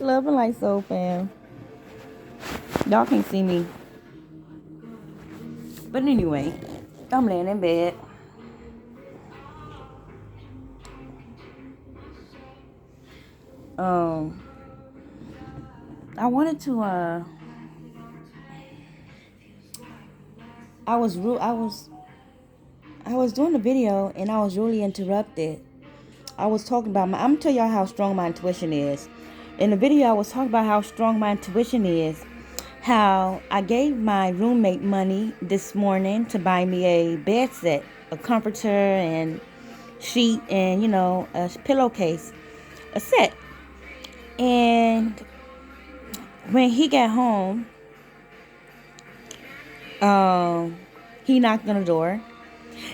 Love and light soul fam. Y'all can't see me. But anyway, I'm laying in bed. I wanted to I was doing a video and I was really interrupted. I was talking about I'm gonna tell y'all how strong my intuition is. In the video I was talking about how strong my intuition is. How I gave my roommate money this morning to buy me a bed set, a comforter and sheet and a pillowcase, a set. And when he got home, he knocked on the door.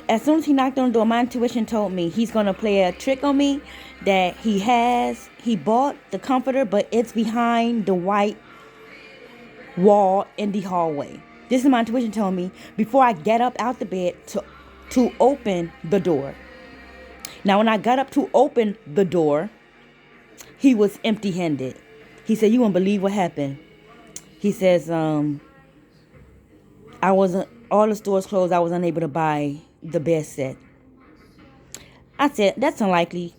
As soon as he knocked on the door, my intuition told me he's going to play a trick on me, that he bought the comforter, but it's behind the white wall in the hallway. This is my intuition telling me before I get up out the bed to open the door. Now, when I got up to open the door, he was empty-handed. He said, "You won't believe what happened." He says, all the stores closed. I was unable to buy the bed set. I said, "That's unlikely.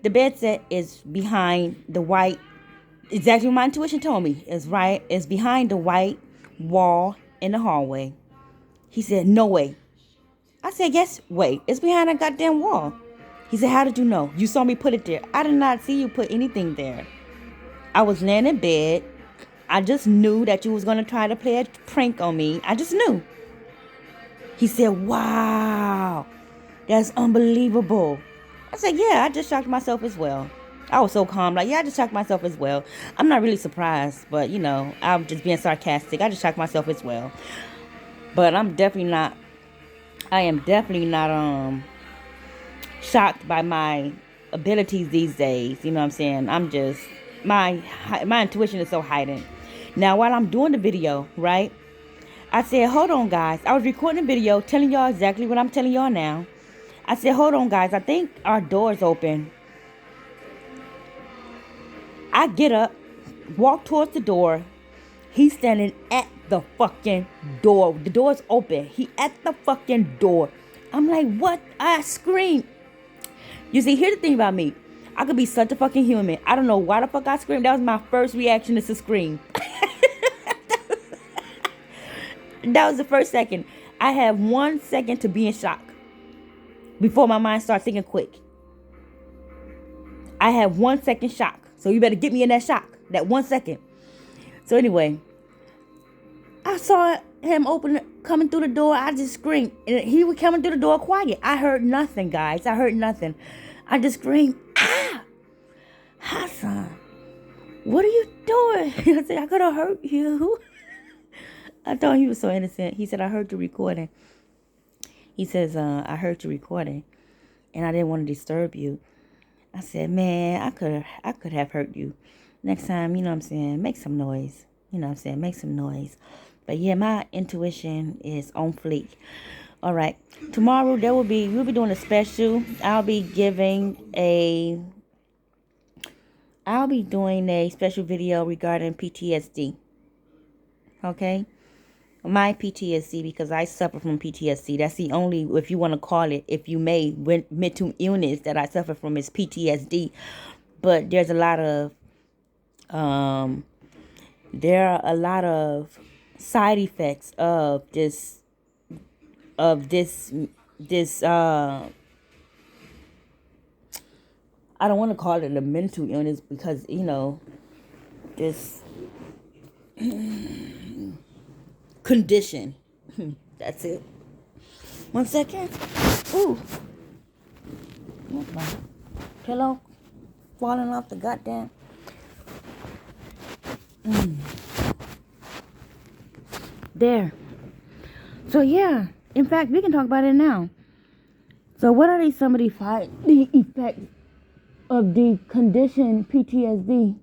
The bed set is behind the white." Exactly what my intuition told me. It's behind the white wall in the hallway. He said, "No way." I said, "Yes, wait. It's behind a goddamn wall." He said, "How did you know? You saw me put it there." I did not see you put anything there. I was laying in bed. I just knew that you was going to try to play a prank on me. I just knew. He said, "Wow, that's unbelievable." I said, "Yeah, I just shocked myself as well." I was so calm, like, "Yeah, I just shocked myself as well." I'm not really surprised, but, I'm just being sarcastic. I just shocked myself as well. But I am definitely not shocked by my abilities these days. You know what I'm saying? I'm just, my intuition is so heightened. Now, while I'm doing the video, right, I said, "Hold on, guys." I was recording a video telling y'all exactly what I'm telling y'all now. I said, "Hold on, guys. I think our door's open." I get up, walk towards the door. He's standing at the fucking door. The door's open. He at the fucking door. I'm like, what? I scream. You see, here's the thing about me. I could be such a fucking human. I don't know why the fuck I screamed. That was my first reaction, is to scream. That was the first second. I have 1 second to be in shock before my mind starts thinking quick. I have 1 second shock. So you better get me in that shock. That 1 second. So anyway, I saw him coming through the door. I just screamed. And he was coming through the door quiet. I heard nothing, guys. I heard nothing. I just screamed, "Ah! Hassan, what are you doing?" I said, "I could have hurt you." I thought he was so innocent. He said, "I heard you recording." He says, "I heard you recording, and I didn't want to disturb you." I said, "Man, I could have hurt you. Next time, you know what I'm saying, make some noise. You know what I'm saying, make some noise." But yeah, my intuition is on fleek. All right. Tomorrow we'll be doing a special. I'll be doing a special video regarding PTSD. Okay? My PTSD, because I suffer from PTSD. That's the only, if you want to call it, if you may, mental illness that I suffer from is PTSD. But there's a lot of, there are a lot of side effects of this, I don't want to call it a mental illness because, this condition. That's it. 1 second. Ooh. My pillow falling off the goddamn. There. So yeah. In fact, we can talk about it now. So what are some of the effects of the condition PTSD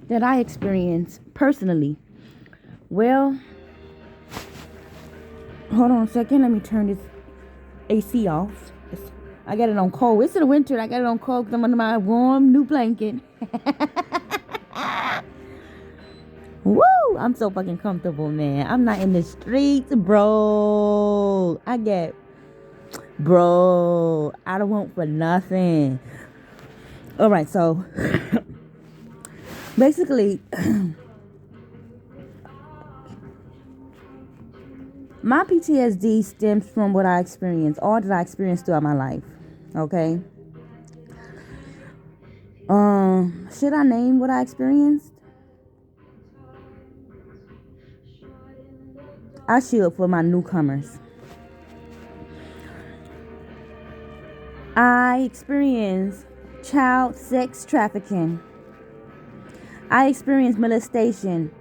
that I experience personally? Well, hold on a second. Let me turn this AC off. I got it on cold. It's in the winter. I got it on cold because I'm under my warm new blanket. Woo! I'm so fucking comfortable, man. I'm not in the streets, bro. I don't want for nothing. All right, so basically, my PTSD stems from what I experienced, all that I experienced throughout my life. Okay. Should I name what I experienced? I should for my newcomers. I experienced child sex trafficking. I experienced molestation.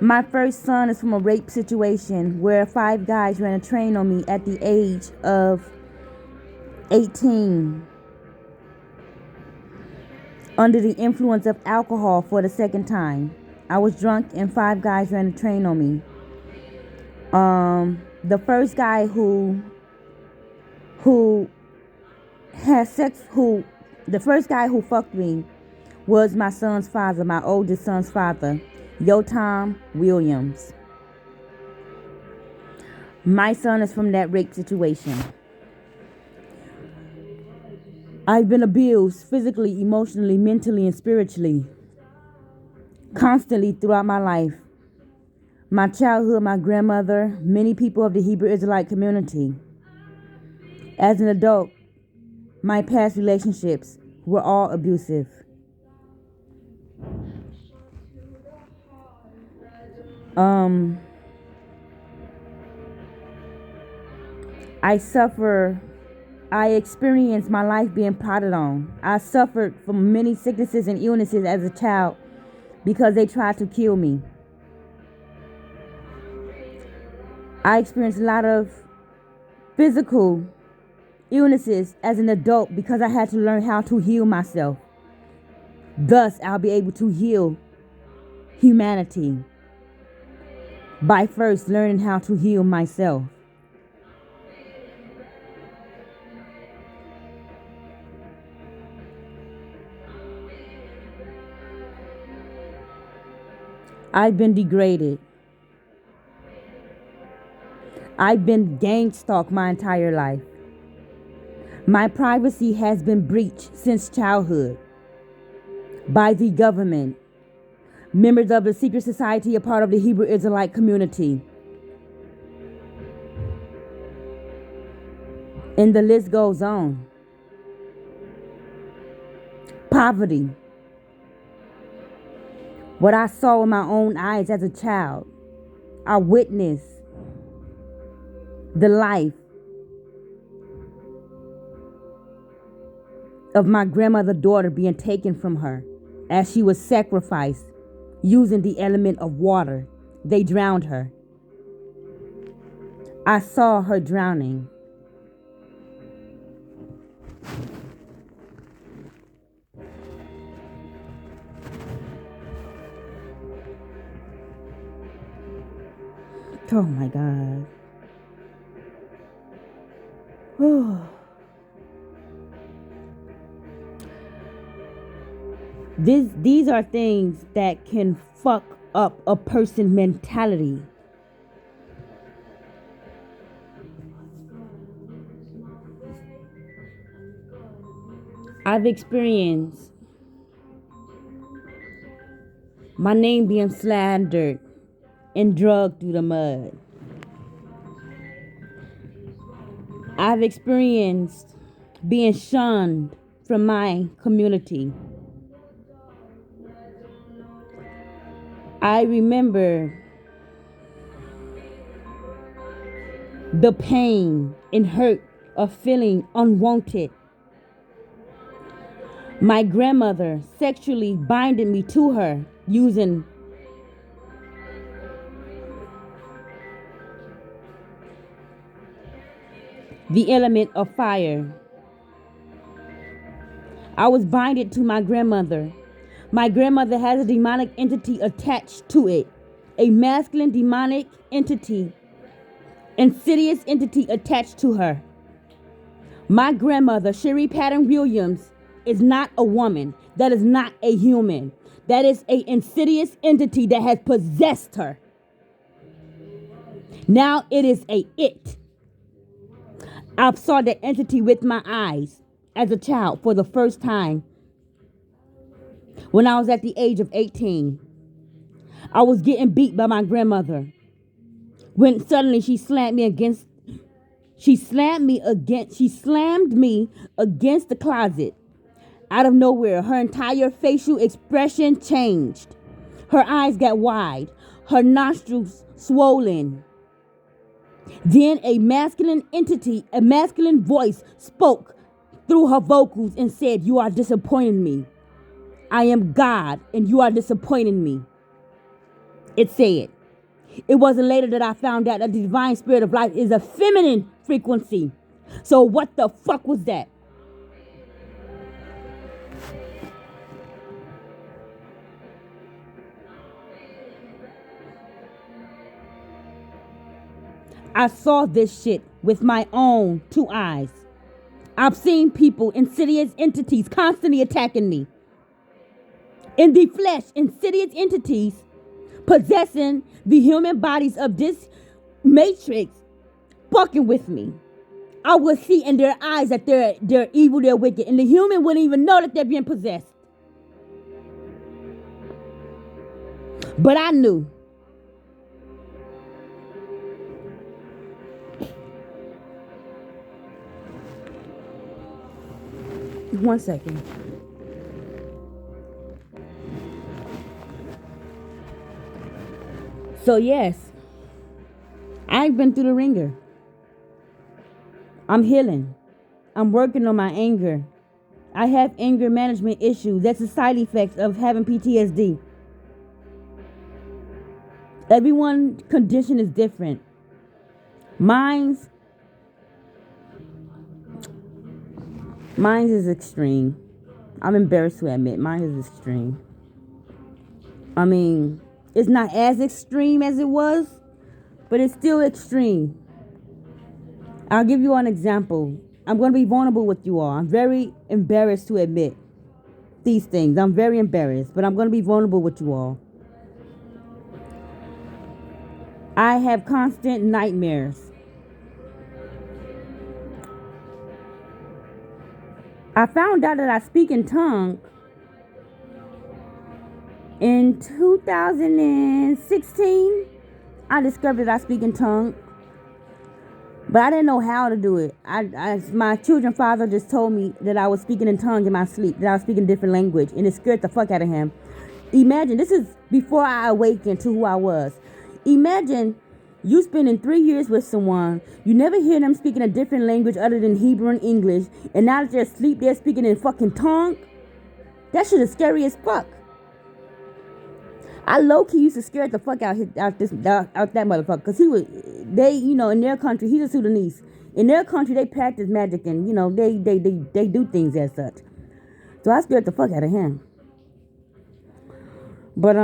My first son is from a rape situation where 5 guys ran a train on me at the age of 18 under the influence of alcohol for the second time. I was drunk and 5 guys ran a train on me. The first guy who had sex, the first guy who fucked me was my son's father, my oldest son's father, Yotam Williams. My son is from that rape situation. I've been abused physically, emotionally, mentally, and spiritually, constantly throughout my life. My childhood, my grandmother, many people of the Hebrew Israelite community. As an adult, my past relationships were all abusive. I experienced my life being plotted on. I suffered from many sicknesses and illnesses as a child because they tried to kill me. I experienced a lot of physical illnesses as an adult because I had to learn how to heal myself. Thus, I'll be able to heal humanity by first learning how to heal myself. I've been degraded. I've been gang stalked my entire life. My privacy has been breached since childhood by the government, members of the secret society, a part of the Hebrew Israelite community. And the list goes on. Poverty. What I saw with my own eyes as a child. I witnessed the life of my grandmother's daughter being taken from her as she was sacrificed using the element of water. They drowned her. I saw her drowning. Oh my God. These are things that can fuck up a person's mentality. I've experienced my name being slandered and dragged through the mud. I've experienced being shunned from my community. I remember the pain and hurt of feeling unwanted. My grandmother sexually binded me to her using the element of fire. I was binded to my grandmother. My grandmother has a demonic entity attached to it. A masculine demonic entity, insidious entity attached to her. My grandmother, Sherry Patton Williams, is not a woman. That is not a human. That is a insidious entity that has possessed her. Now it is a it. I saw that entity with my eyes as a child for the first time when I was at the age of 18. I was getting beat by my grandmother when suddenly she slammed me against the closet. Out of nowhere, her entire facial expression changed. Her eyes got wide, her nostrils swollen. Then a masculine voice spoke through her vocals and said, "You are disappointing me. I am God and you are disappointing me." It said. It wasn't later that I found out that the divine spirit of life is a feminine frequency. So what the fuck was that? I saw this shit with my own two eyes. I've seen people, insidious entities, constantly attacking me. In the flesh, insidious entities possessing the human bodies of this matrix, fucking with me. I would see in their eyes that they're evil, they're wicked, and the human wouldn't even know that they're being possessed. But I knew. One second. So yes, I've been through the ringer. I'm healing. I'm working on my anger. I have anger management issues. That's a side effect of having PTSD. Everyone's condition is different. Mine's is extreme. I'm embarrassed to admit mine is extreme. I mean, it's not as extreme as it was, but it's still extreme. I'll give you an example. I'm going to be vulnerable with you all. I'm very embarrassed to admit these things. I'm very embarrassed, but I'm going to be vulnerable with you all. I have constant nightmares. I found out that I speak in tongue in 2016. I discovered that I speak in tongue, but I didn't know how to do it. My children's father just told me that I was speaking in tongue in my sleep, that I was speaking a different language, and it scared the fuck out of him. Imagine, this is before I awakened to who I was. Imagine you spending 3 years with someone, you never hear them speaking a different language other than Hebrew and English, and now that they're asleep, they're speaking in fucking tongue. That shit is scary as fuck. I low-key used to scare the fuck out that motherfucker, because in their country, he's a Sudanese. In their country, they practice magic and, they do things as such. So I scared the fuck out of him. But,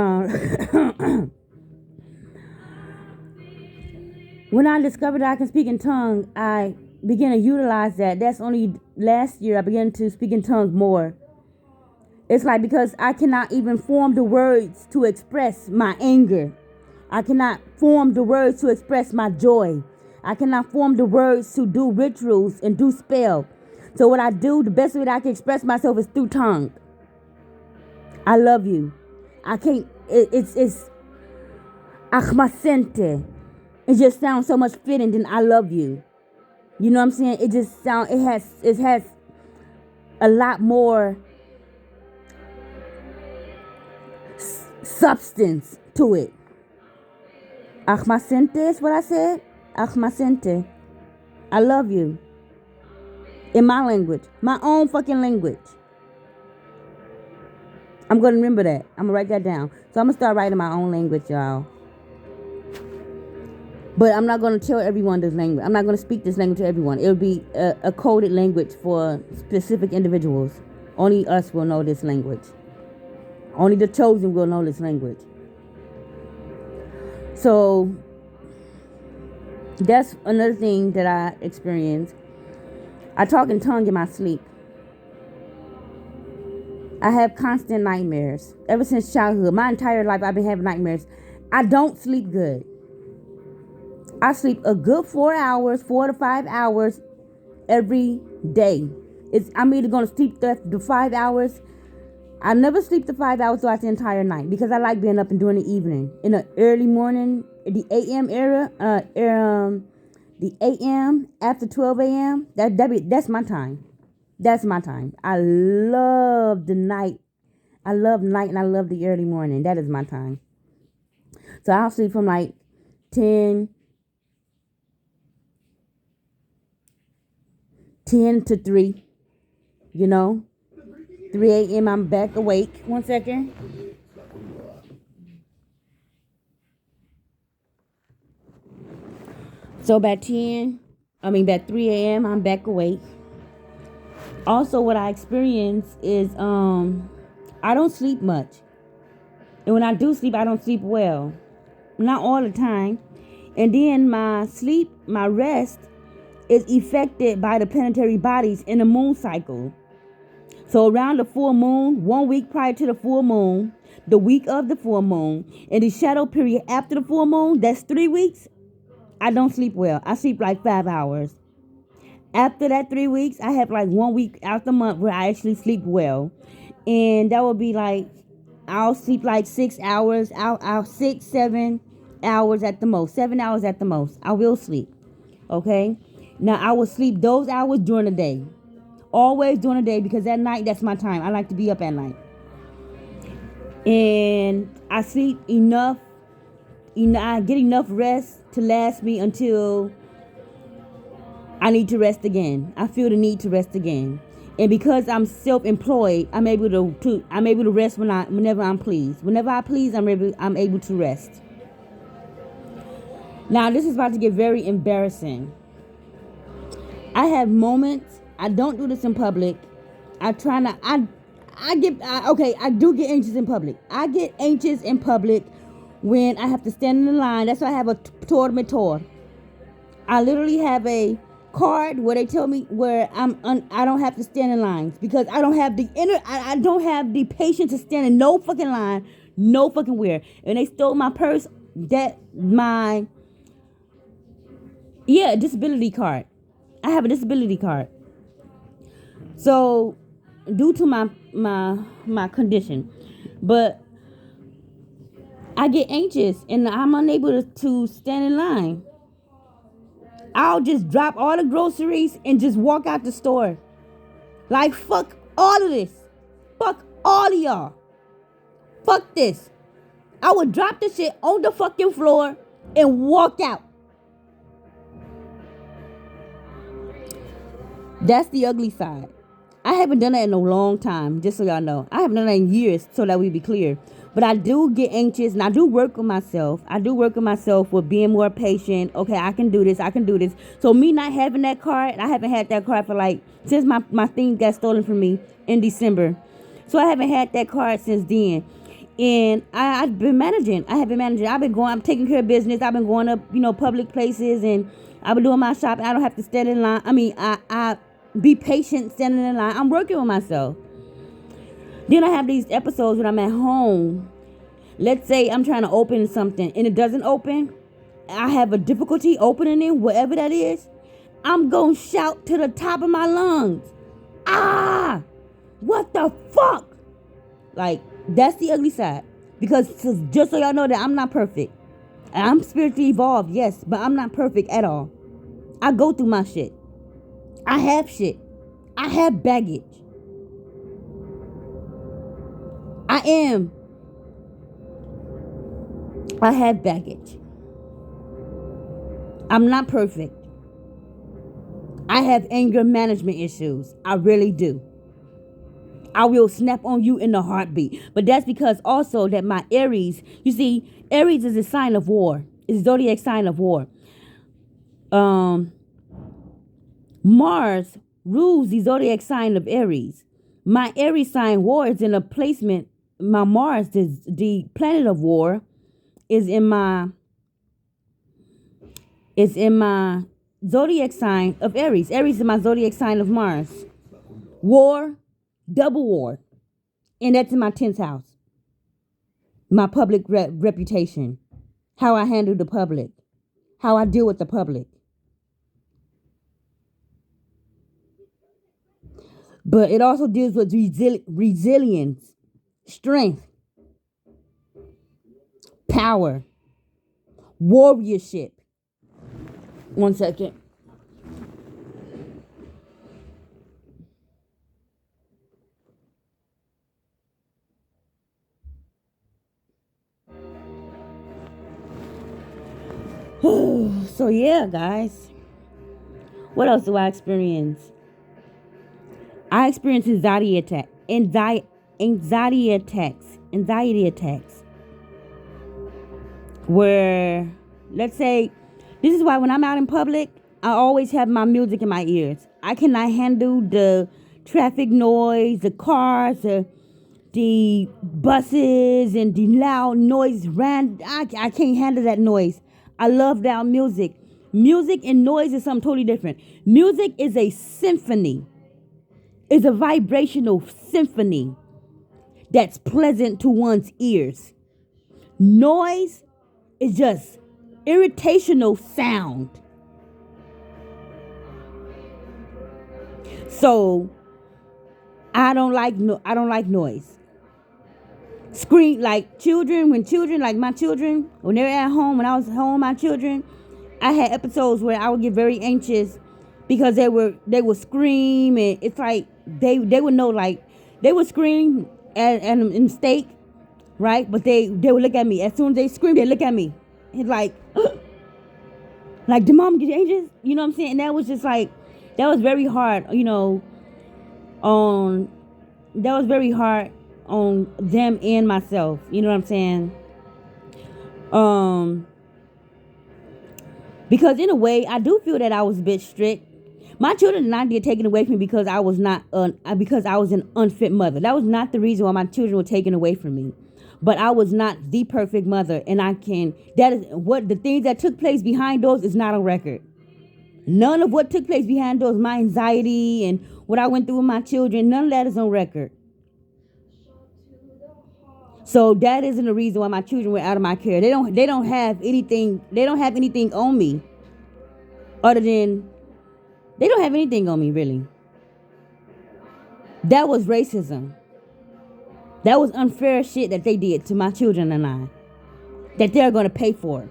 when I discovered that I can speak in tongues, I began to utilize that. That's only last year I began to speak in tongues more. It's like because I cannot even form the words to express my anger. I cannot form the words to express my joy. I cannot form the words to do rituals and do spell. So what I do, the best way that I can express myself is through tongue. I love you. I can't, it's achmasente. It just sounds so much fitting than I love you. You know what I'm saying? It has a lot more substance to it. Achmasente is what I said. Achmasente. I love you. In my language. My own fucking language. I'm going to remember that. I'm going to write that down. So I'm going to start writing my own language, y'all. But I'm not going to tell everyone this language. I'm not going to speak this language to everyone. It'll be a coded language for specific individuals. Only us will know this language. Only the chosen will know this language. So that's another thing that I experienced. I talk in tongue in my sleep. I have constant nightmares. Ever since childhood, my entire life, I've been having nightmares. I don't sleep good. I sleep a good 4 hours, 4 to 5 hours every day. I'm either going to sleep the 5 hours. I never sleep the 5 hours throughout the entire night because I like being up and during the evening. In the early morning, the AM era, the AM after 12 a.m., that's my time. That's my time. I love the night. I love night and I love the early morning. That is my time. So I'll sleep from like 10 to 3, 3 a.m. I'm back awake. 1 second. So by 3 a.m. I'm back awake. Also, what I experience is I don't sleep much. And when I do sleep, I don't sleep well. Not all the time. And then my rest is affected by the planetary bodies in the moon cycle. So around the full moon, 1 week prior to the full moon, the week of the full moon, and the shadow period after the full moon, that's 3 weeks, I don't sleep well. I sleep like 5 hours. After that 3 weeks, I have like 1 week out the month where I actually sleep well. And that will be like, I'll sleep like 6 hours, I'll 6, 7 hours at the most, 7 hours at the most. I will sleep. Okay? Now, I will sleep those hours during the day. Always during the day because at night, that's my time. I like to be up at night. And I sleep enough. I get enough rest to last me until I need to rest again. I feel the need to rest again. And because I'm self-employed, I'm able to rest whenever I'm pleased. Whenever I please, I'm able to rest. Now, this is about to get very embarrassing. I have moments. I don't do this in public. I try not. I do get anxious in public. I get anxious in public when I have to stand in the line. That's why I have a tour de tour. I literally have a card where they tell me where I don't have to stand in lines because I don't have I don't have the patience to stand in no fucking line, no fucking where. And they stole my purse, disability card. I have a disability card. So, due to my condition, but I get anxious and I'm unable to stand in line. I'll just drop all the groceries and just walk out the store. Like, fuck all of this. Fuck all of y'all. Fuck this. I would drop the shit on the fucking floor and walk out. That's the ugly side. I haven't done that in a long time, just so y'all know. I haven't done that in years, so that we be clear. But I do get anxious, and I do work with myself. I do work with myself with being more patient. Okay, I can do this. I can do this. So me not having that card, I haven't had that card for since my thing got stolen from me in December. So I haven't had that card since then. And I've been managing. I'm taking care of business. I've been going up, public places, and I've been doing my shopping. I don't have to stand in line. I be patient standing in line. I'm working with myself. Then I have these episodes when I'm at home. Let's say I'm trying to open something and it doesn't open. I have a difficulty opening it, whatever that is. I'm going to shout to the top of my lungs. Ah! What the fuck? That's the ugly side. Because just so y'all know that I'm not perfect. I'm spiritually evolved, yes, but I'm not perfect at all. I go through my shit. I have shit. I have baggage. I have baggage. I'm not perfect. I have anger management issues. I really do. I will snap on you in a heartbeat. But that's because also that my Aries, you see, Aries is a sign of war. It's a zodiac sign of war. Mars rules the zodiac sign of Aries. My Aries sign war is in a placement. My Mars, the planet of war, is in my zodiac sign of Aries. Aries is my zodiac sign of Mars. War, double war. And that's in my 10th house. My public reputation. How I handle the public. How I deal with the public. But it also deals with resilience, strength, power, warriorship. One second. So yeah, guys. What else do I experience? I experience anxiety attacks. Where, let's say, this is why when I'm out in public, I always have my music in my ears. I cannot handle the traffic noise, the cars, the buses, and the loud noise. I can't handle that noise. I love loud music. Music and noise is something totally different. Music is a symphony. It's a vibrational symphony that's pleasant to one's ears. Noise is just irritational sound. So I don't like noise. Scream like children, like my children, when they're at home, when I was home with my children, I had episodes where I would get very anxious because they would scream, and it's like they would know, like they would scream at a mistake, right? But they would look at me. As soon as they scream, they look at me. It's like like, did mom get anxious? You know what I'm saying? And that was just like, that was very hard, on that was very hard on them and myself. You know what I'm saying? Because in a way, I do feel that I was a bit strict. My children did not get taken away from me because I was an unfit mother. That was not the reason why my children were taken away from me. But I was not the perfect mother, and that is what the things that took place behind those is not on record. None of what took place behind those, my anxiety and what I went through with my children, none of that is on record. So that isn't the reason why my children were out of my care. They don't have anything on me other than they don't have anything on me, really. That was racism. That was unfair shit that they did to my children and I, that they're going to pay for.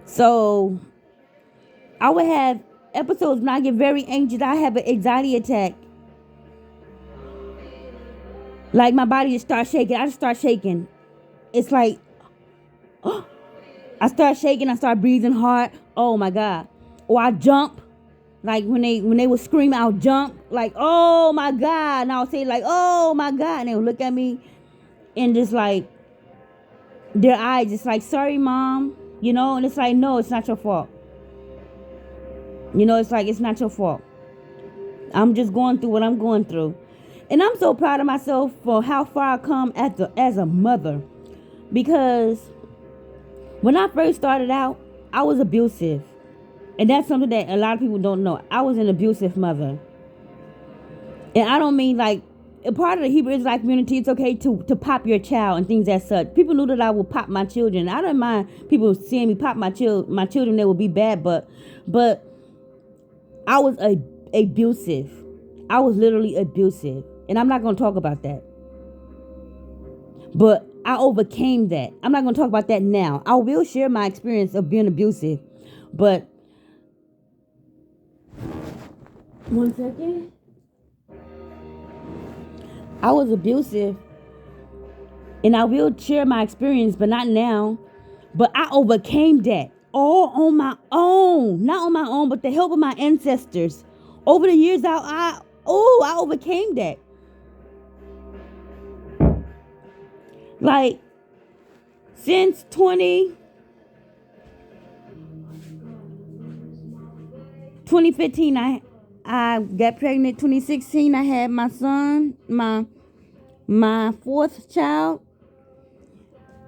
So I would have episodes when I get very anxious. I have an anxiety attack. Like my body just starts shaking. I just start shaking. It's like, I start shaking. I start breathing hard. Oh my God. Or I jump. Like when they would scream, I'll jump. Like, oh my God. And I'll say like, oh my God. And they would look at me and just like, their eyes just like, sorry, mom. And it's like, no, it's not your fault. It's like, it's not your fault. I'm just going through what I'm going through. And I'm so proud of myself for how far I come as a mother. Because when I first started out, I was abusive. And that's something that a lot of people don't know. I was an abusive mother. And I don't mean like, a part of the Hebrew Israelite community, it's okay to pop your child and things as such. People knew that I would pop my children. I don't mind people seeing me pop my children that would be bad, but I was abusive. I was literally abusive. And I'm not going to talk about that. But I overcame that. I'm not going to talk about that now. I will share my experience of being abusive. But, one second. I was abusive. And I will share my experience, but not now. But I overcame that. All on my own. Not on my own, but the help of my ancestors. Over the years, I overcame that. Like, since 2015, I got pregnant. 2016, I had my son, my fourth child.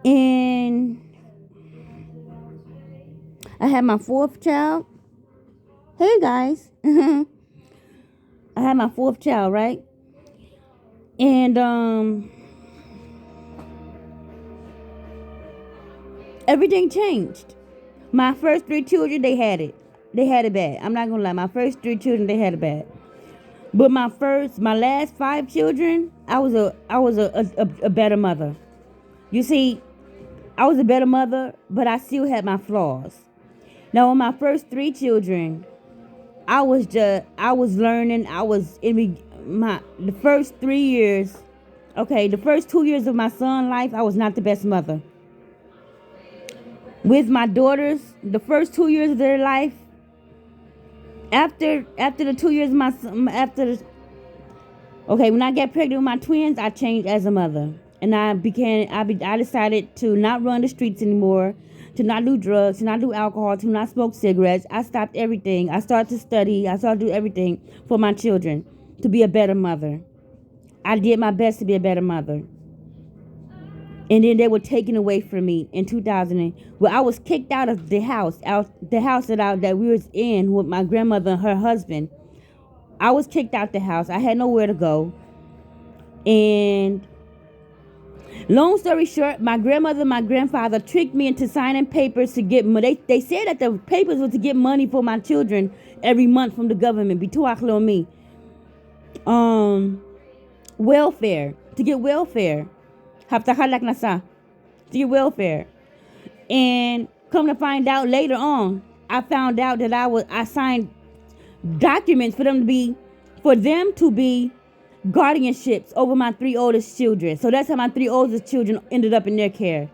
And I had my fourth child. Hey, guys. I had my fourth child, right? And everything changed. My first three children, they had it. They had it bad. I'm not gonna lie. My first three children, they had it bad. But my last five children, I was a better mother. You see, I was a better mother, but I still had my flaws. Now, with my first three children, I was learning. I was in the first 3 years. Okay, the first 2 years of my son's life, I was not the best mother. With my daughters, the first 2 years of their life, after the 2 years of my son, okay, when I got pregnant with my twins, I changed as a mother, and I decided to not run the streets anymore, to not do drugs, to not do alcohol, to not smoke cigarettes. I stopped everything. I started to study. I started to do everything for my children to be a better mother. I did my best to be a better mother. And then they were taken away from me in 2000. Well, I was kicked out of the house, that we was in with my grandmother and her husband. I was kicked out the house. I had nowhere to go. And long story short, my grandmother and my grandfather tricked me into signing papers to get money. They said that the papers were to get money for my children every month from the government. Me. Welfare. To get welfare. To get welfare. And come to find out later on, I found out that I signed documents for them to be guardianships over my three oldest children. So that's how my three oldest children ended up in their care.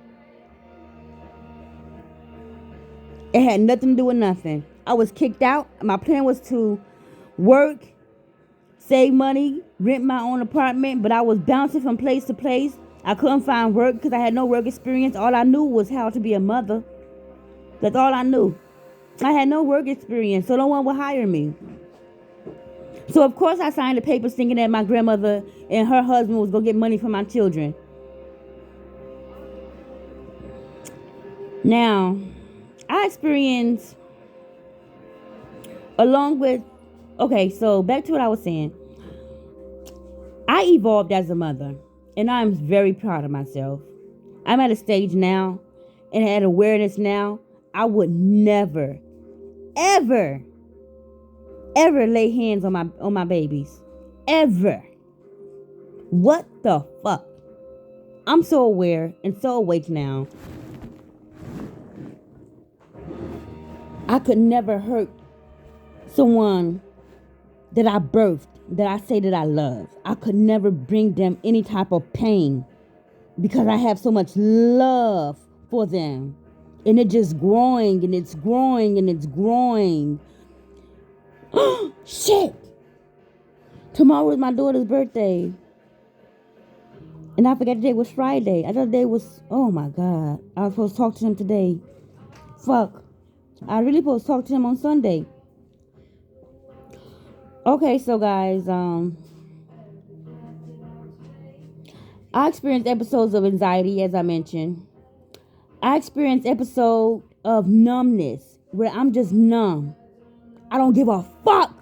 It had nothing to do with nothing. I was kicked out. My plan was to work, save money, rent my own apartment, but I was bouncing from place to place. I couldn't find work because I had no work experience. All I knew was how to be a mother. That's all I knew. I had no work experience, so no one would hire me. So, of course, I signed the papers thinking that my grandmother and her husband was going to get money from my children. Now, I experienced, okay, so back to what I was saying. I evolved as a mother, and I'm very proud of myself. I'm at a stage now, and at awareness now, I would never, ever lay hands on my babies. Ever. What the fuck? I'm so aware and so awake now. I could never hurt someone that I birthed, that I say that I love. I could never bring them any type of pain because I have so much love for them. And it's just growing and it's growing and it's growing. Shit! Tomorrow is my daughter's birthday. And I forgot the day was Friday. I thought the day was, oh my God. I was supposed to talk to him today. Fuck. I really supposed to talk to him on Sunday. Okay, so guys, I experienced episodes of anxiety, as I mentioned. I experienced episodes of numbness, where I'm just numb. I don't give a fuck.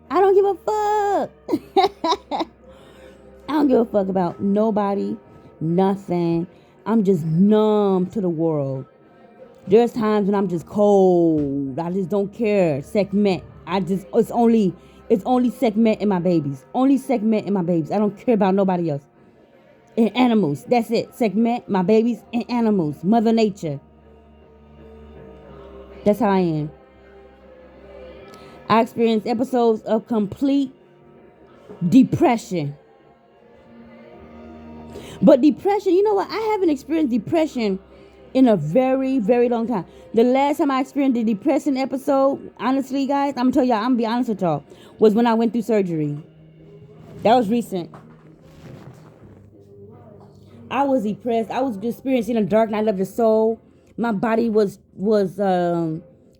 I don't give a fuck. I don't give a fuck about nobody, nothing. I'm just numb to the world. There's times when I'm just cold. I just don't care. Segment. It's only segment in my babies. Only segment in my babies. I don't care about nobody else. And animals. That's it. Segment, my babies, and animals. Mother Nature. That's how I am. I experienced episodes of complete depression. But depression, you know what? I haven't experienced depression in a very, very long time. The last time I experienced a depression episode, honestly, guys, I'm gonna be honest with y'all, was when I went through surgery. That was recent. I was depressed. I was experiencing a dark night of the soul. My body was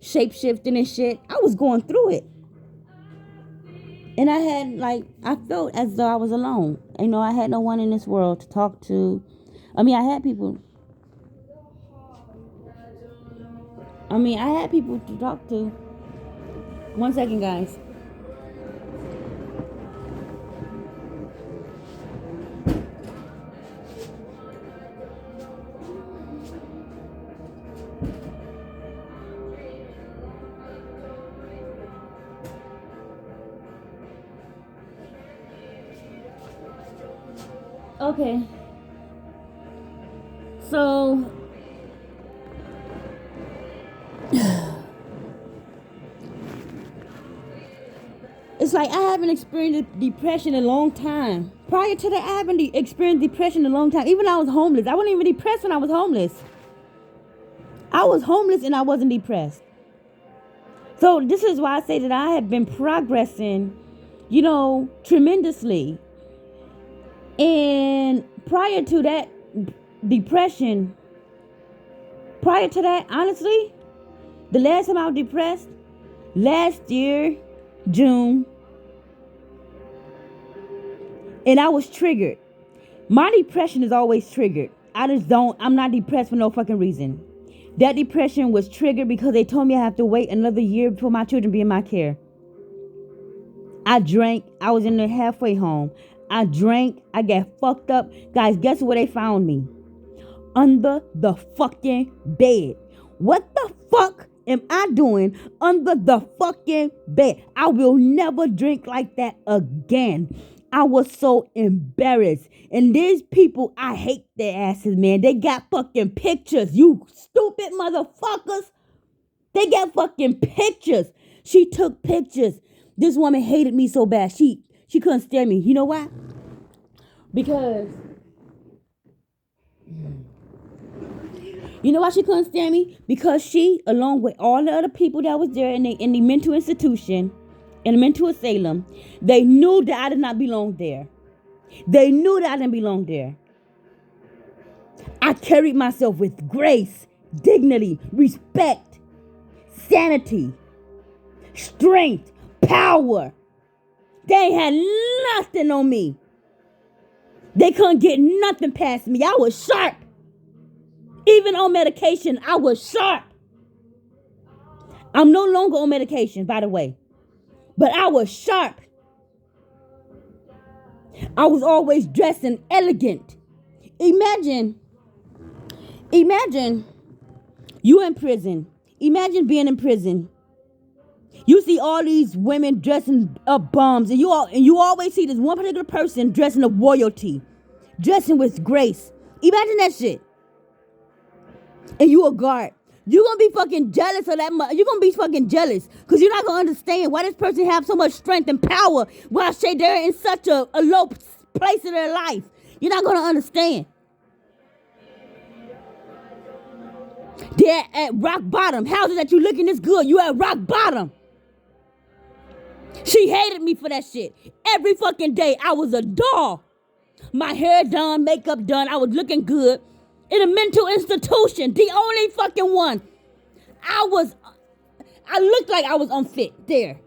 shape shifting and shit. I was going through it. And I felt as though I was alone. You know, I had no one in this world to talk to. I had people. I had people to talk to. 1 second, guys. Okay. So it's like I haven't experienced depression in a long time. Prior to that, I haven't experienced depression in a long time. Even when I was homeless, I wasn't even depressed when I was homeless. I was homeless and I wasn't depressed. So this is why I say that I have been progressing, tremendously. And prior to that depression, prior to that, honestly, the last time I was depressed, last year, June, and I was triggered. My depression is always triggered. I'm not depressed for no fucking reason. That depression was triggered because they told me I have to wait another year before my children be in my care. I drank. I was in the halfway home. I drank. I got fucked up. Guys, guess where they found me? Under the fucking bed. What the fuck am I doing under the fucking bed? I will never drink like that again. I was so embarrassed. And these people, I hate their asses, man. They got fucking pictures. You stupid motherfuckers. They got fucking pictures. She took pictures. This woman hated me so bad. She couldn't stand me. You know why? Because you know why she couldn't stand me? Because she, along with all the other people that was there in the mental institution, in the mental asylum, they knew that I did not belong there. They knew that I didn't belong there. I carried myself with grace, dignity, respect, sanity, strength, power. They ain't had nothing on me. They couldn't get nothing past me. I was sharp. Even on medication, I was sharp. I'm no longer on medication, by the way. But I was sharp. I was always dressed and elegant. Imagine you in prison. Imagine being in prison. You see all these women dressing up bums, and you always see this one particular person dressing up royalty, dressing with grace. Imagine that shit. And you a guard. You're going to be fucking jealous of that. You're going to be fucking jealous. Because you're not going to understand why this person have so much strength and power while they're in such a low place in their life. You're not going to understand. They're at rock bottom. How's it that you looking this good? You at rock bottom. She hated me for that shit. Every fucking day, I was a doll. My hair done, makeup done. I was looking good. In a mental institution, the only fucking one. I looked like I was unfit there.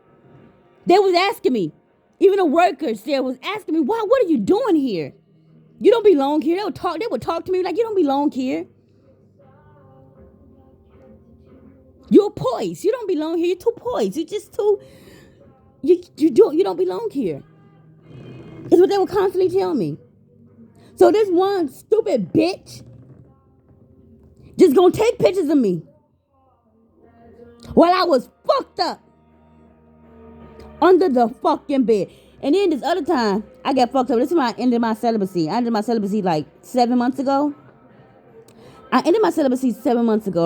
They was asking me, even the workers there was asking me, "Why? What are you doing here? You don't belong here." They would talk to me like, "You don't belong here. You're poised. You don't belong here. You're too poised. You're just too. You don't belong here." It's what they would constantly tell me. So this one stupid bitch just gonna take pictures of me while I was fucked up under the fucking bed. And then this other time, I got fucked up. This is when I ended my celibacy. I ended my celibacy like 7 months ago.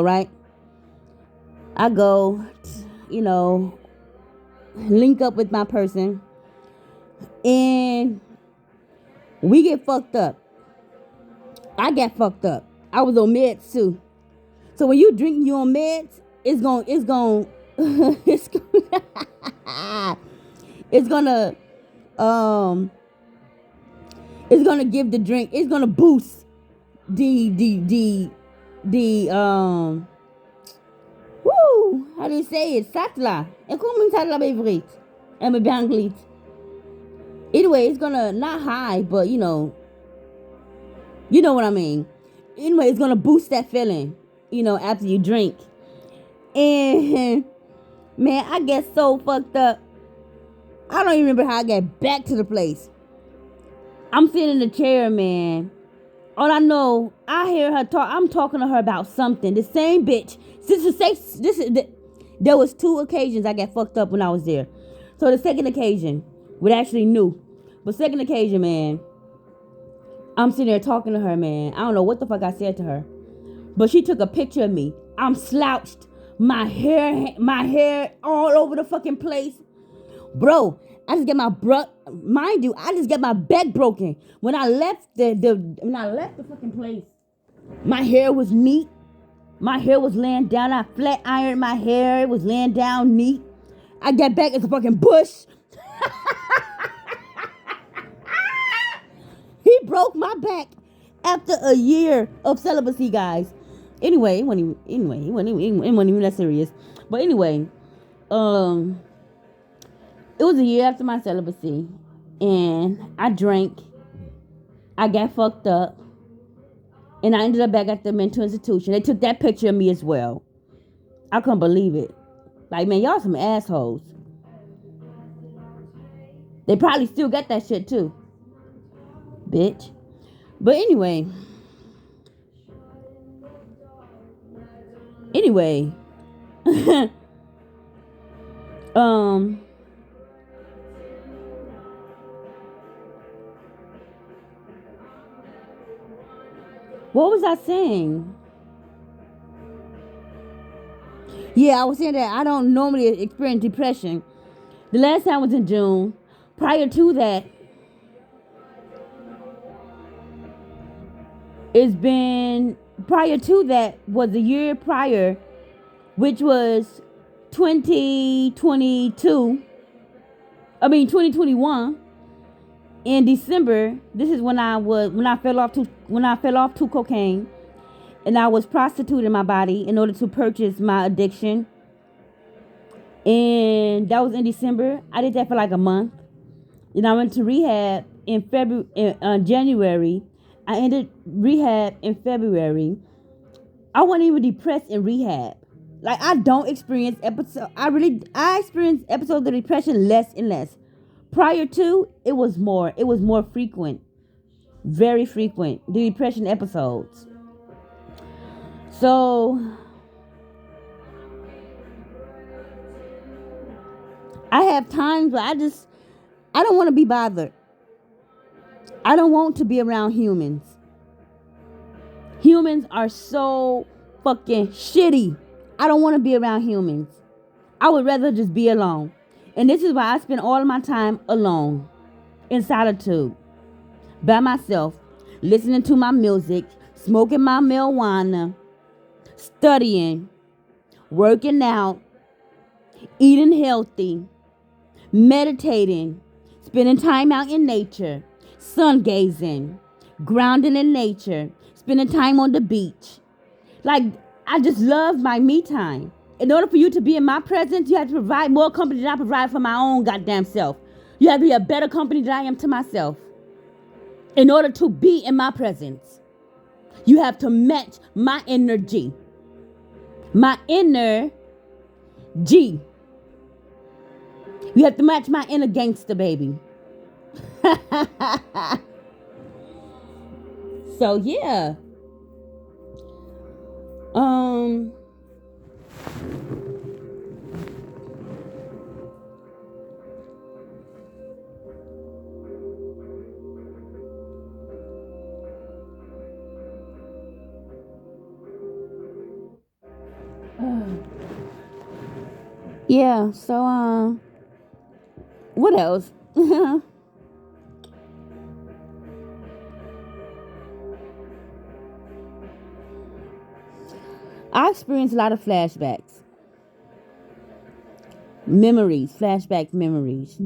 Right? I go, link up with my person, and we get fucked up. I got fucked up. I was on meds too. So when you drink, you on meds, it's gonna give the drink. It's gonna boost the how do you say it? Satla. Et comment satla bevrit? I'm a banglit. Anyway, it's gonna not high, but you know what I mean. Anyway, it's gonna boost that feeling, after you drink. And man, I get so fucked up. I don't even remember how I got back to the place. I'm sitting in the chair, man. All I know, I hear her talk. I'm talking to her about something. The same bitch. There was 2 occasions I got fucked up when I was there. So the second occasion, we actually knew. But second occasion, man, I'm sitting there talking to her, man. I don't know what the fuck I said to her. But she took a picture of me. I'm slouched. My hair all over the fucking place. Bro, I just get mind you, I just get my back broken. When I left the fucking place, my hair was neat. My hair was laying down. I flat ironed my hair. It was laying down neat. I got back, it's a fucking bush. He broke my back after a year of celibacy, guys. Anyway, it wasn't even that serious. But anyway, um, it was a year after my celibacy, and I drank. I got fucked up, and I ended up back at the mental institution. They took that picture of me as well. I couldn't believe it. Like, man, y'all some assholes. They probably still got that shit too, bitch. But anyway, um, what was I saying? Yeah, I was saying that I don't normally experience depression. The last time was in June. Prior to that, prior to that was the year prior, which was 2021. In December, this is when I fell off to cocaine, and I was prostituting my body in order to purchase my addiction. And that was in December. I did that for like a month. Then I went to rehab in January. I ended rehab in February. I wasn't even depressed in rehab. Like, I don't experience episodes. I experience episodes of depression less and less. Prior to, it was more frequent, very frequent, the depression episodes. So I have times where I don't want to be bothered. I don't want to be around humans. Humans are so fucking shitty. I don't want to be around humans. I would rather just be alone. And this is why I spend all of my time alone, in solitude, by myself, listening to my music, smoking my marijuana, studying, working out, eating healthy, meditating, spending time out in nature, sun gazing, grounding in nature, spending time on the beach. Like, I just love my me time. In order for you to be in my presence, you have to provide more company than I provide for my own goddamn self. You have to be a better company than I am to myself. In order to be in my presence, you have to match my energy. My inner G. You have to match my inner gangster, baby. So, yeah. Yeah, so, what else? I experienced a lot of flashbacks. Flashback memories.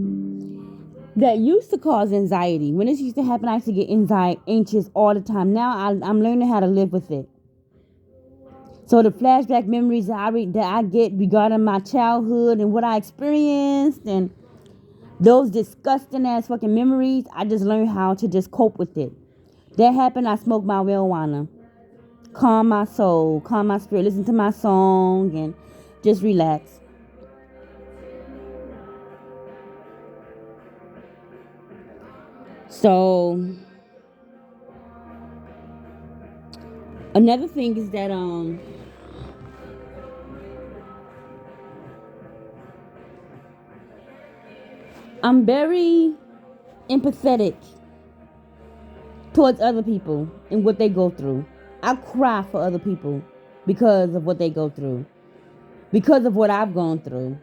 That used to cause anxiety. When this used to happen, I used to get anxious all the time. Now I'm learning how to live with it. So the flashback memories that I get regarding my childhood and what I experienced and those disgusting ass fucking memories, I just learned how to just cope with it. That happened, I smoked my marijuana. Calm my soul, calm my spirit, listen to my song and just relax. So another thing is that I'm very empathetic towards other people and what they go through. I cry for other people because of what they go through, because of what I've gone through.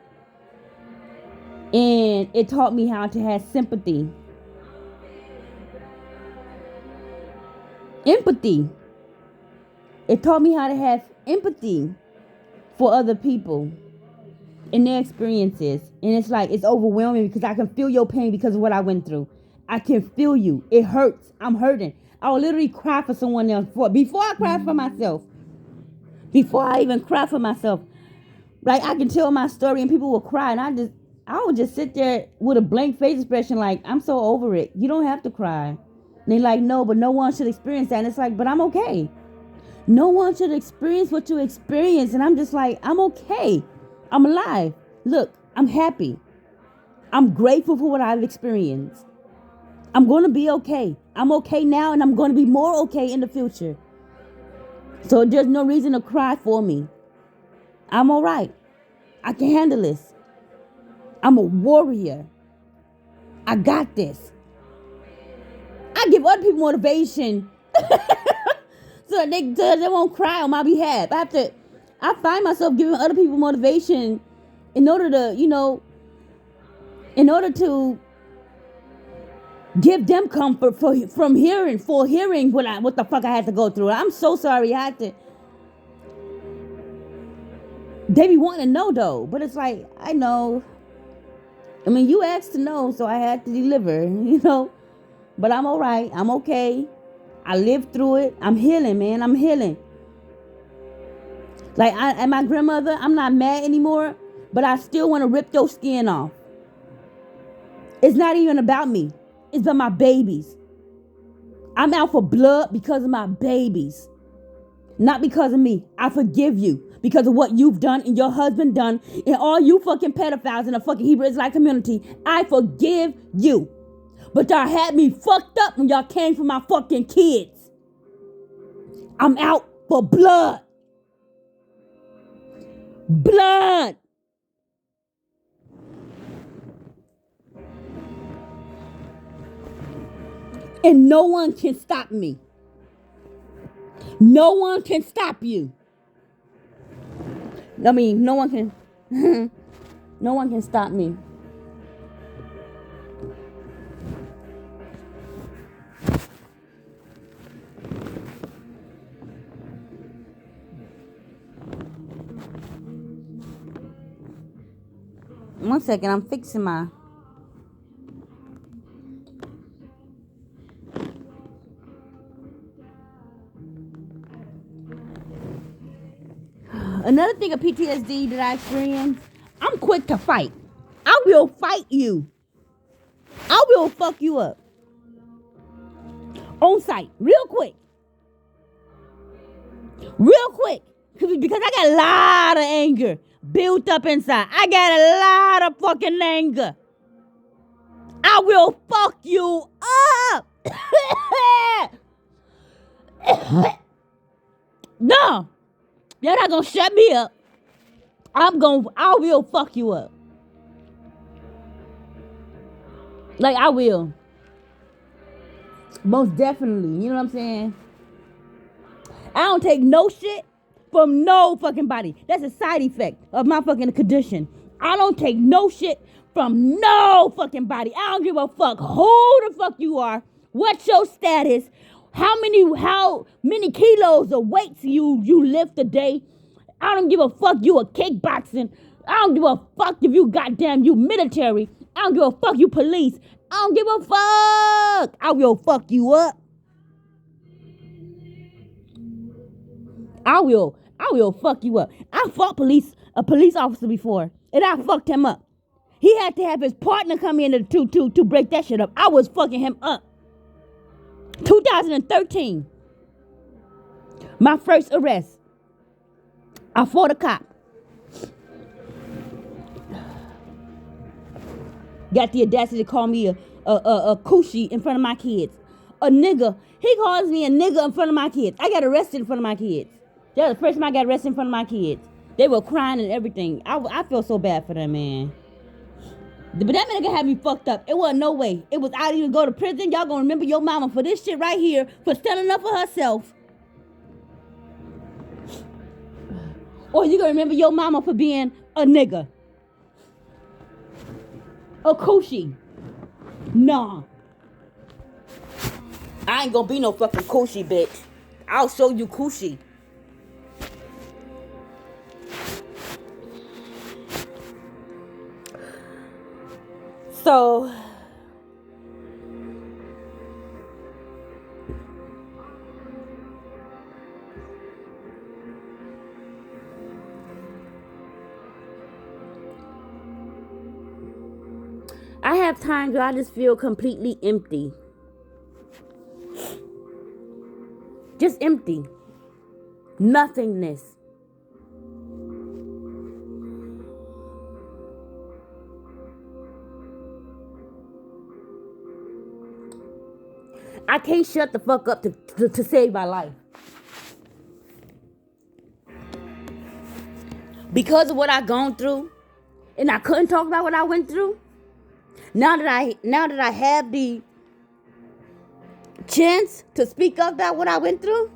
And it taught me how to have sympathy, empathy. It taught me how to have empathy for other people and their experiences. And it's like, it's overwhelming because I can feel your pain because of what I went through. I can feel you. It hurts. I'm hurting. I will literally cry for someone else before I cry for myself. Before I even cry for myself. Like, I can tell my story and people will cry, and I would just sit there with a blank face expression like, I'm so over it. You don't have to cry. And they're like, no, but no one should experience that. And it's like, but I'm okay. No one should experience what you experience. And I'm just like, I'm okay. I'm alive. Look, I'm happy. I'm grateful for what I've experienced. I'm going to be okay. I'm okay now, and I'm going to be more okay in the future. So there's no reason to cry for me. I'm all right. I can handle this. I'm a warrior. I got this. I give other people motivation so that they won't cry on my behalf. I find myself giving other people motivation in order to, in order to give them comfort for hearing what the fuck I had to go through. I'm so sorry I had to. They be wanting to know though, but it's like, I know. I mean, you asked to know, so I had to deliver, But I'm all right. I'm okay. I lived through it. I'm healing, man. I'm healing. Like, and my grandmother, I'm not mad anymore, but I still want to rip your skin off. It's not even about me. It's about my babies. I'm out for blood because of my babies. Not because of me. I forgive you because of what you've done and your husband done and all you fucking pedophiles in the fucking Hebrew Israelite community. I forgive you. But y'all had me fucked up when y'all came for my fucking kids. I'm out for blood. Blood. And no one can stop me. No one can stop you. I mean, no one can. No one can stop me. One second, I'm fixing my. Another thing of PTSD that I experienced, I'm quick to fight. I will fight you. I will fuck you up. On sight, real quick. Real quick. Because I got a lot of anger built up inside. I got a lot of fucking anger. I will fuck you up. No. You're not gonna shut me up. I will fuck you up. Like, I will. Most definitely. You know what I'm saying? I don't take no shit from no fucking body. That's a side effect of my fucking condition. I don't take no shit from no fucking body. I don't give a fuck who the fuck you are, what's your status, how many kilos of weights you lift a day. I don't give a fuck you a kickboxing. I don't give a fuck if you goddamn you military. I don't give a fuck you police. I don't give a fuck. I will fuck you up. I will fuck you up. I fought a police officer before, and I fucked him up. He had to have his partner come in to break that shit up. I was fucking him up. 2013, my first arrest. I fought a cop. Got the audacity to call me a coochie in front of my kids. A nigga. He calls me a nigga in front of my kids. I got arrested in front of my kids. That was the first time I got arrested in front of my kids. They were crying and everything. I feel so bad for them, man. But that nigga had me fucked up. It wasn't no way. It was either you go to prison, y'all gonna remember your mama for this shit right here, for standing up for herself. Or you gonna remember your mama for being a nigga. A coochie. Nah. I ain't gonna be no fucking coochie, bitch. I'll show you coochie. So I have times where I just feel completely empty. Just empty. Nothingness. I can't shut the fuck up to save my life. Because of what I've gone through, and I couldn't talk about what I went through. Now that I have the chance to speak up about what I went through,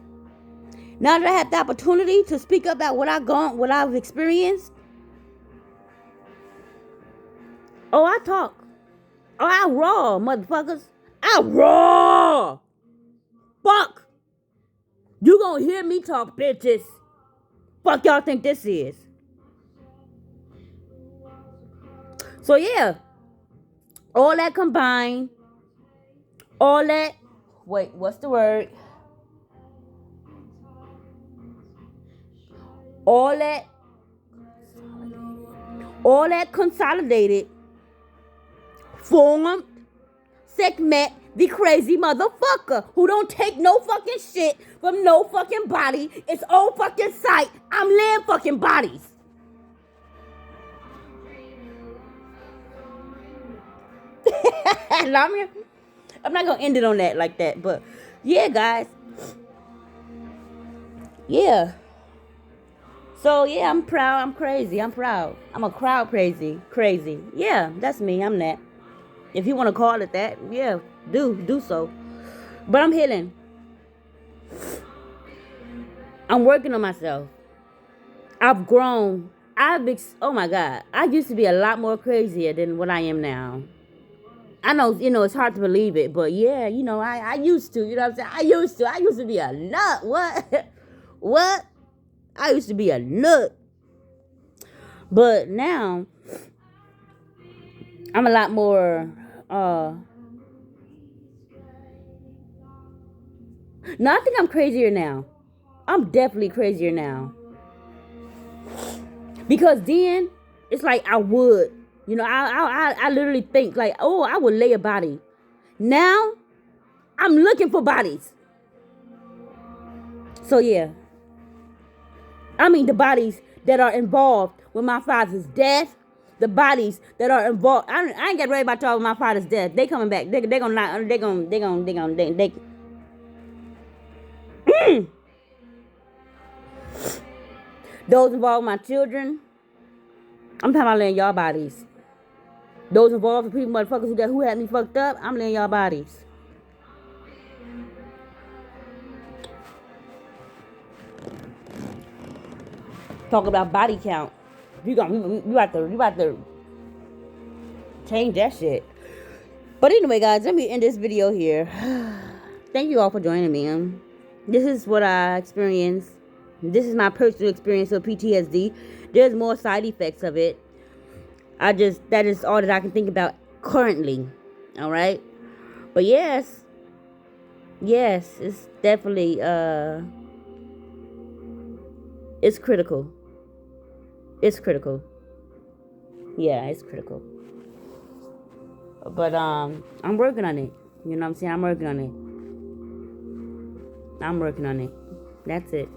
now that I have the opportunity to speak up about what I've experienced, oh, I talk. Oh, I raw, motherfuckers. I raw. Fuck. You gonna hear me talk, bitches. Fuck y'all think this is. So yeah. All that combined. All that. Wait, what's the word? All that consolidated formed segment the crazy motherfucker who don't take no fucking shit from no fucking body. It's own fucking sight. I'm laying fucking bodies. I'm not gonna end it on that like that, but yeah, guys. Yeah. So yeah, I'm proud. I'm crazy. I'm proud. I'm a crowd crazy. Crazy. Yeah, that's me. I'm that. If you want to call it that, yeah, do so. But I'm healing. I'm working on myself. I've grown. Oh my God. I used to be a lot more crazier than what I am now. I know, it's hard to believe it, but yeah, I used to, what I'm saying? I used to be a nut. What? What? I used to be a nut. But now, I'm a lot more, no, I think I'm crazier now. I'm definitely crazier now. Because then, it's like I would. I literally think like, oh, I would lay a body. Now, I'm looking for bodies. So yeah. I mean the bodies that are involved with my father's death. The bodies that are involved. I ain't got ready about talking about my father's death. They coming back. They gonna Those involved with my children. I'm talking about laying y'all bodies. Those involved with people, motherfuckers who had me fucked up, I'm laying y'all bodies. Talk about body count. You about to change that shit. But anyway, guys, let me end this video here. Thank you all for joining me. This is what I experienced. This is my personal experience with PTSD. There's more side effects of it. That is all that I can think about currently. All right. But yes, it's definitely, it's critical. It's critical. Yeah, it's critical. But, I'm working on it. You know what I'm saying? I'm working on it. That's it.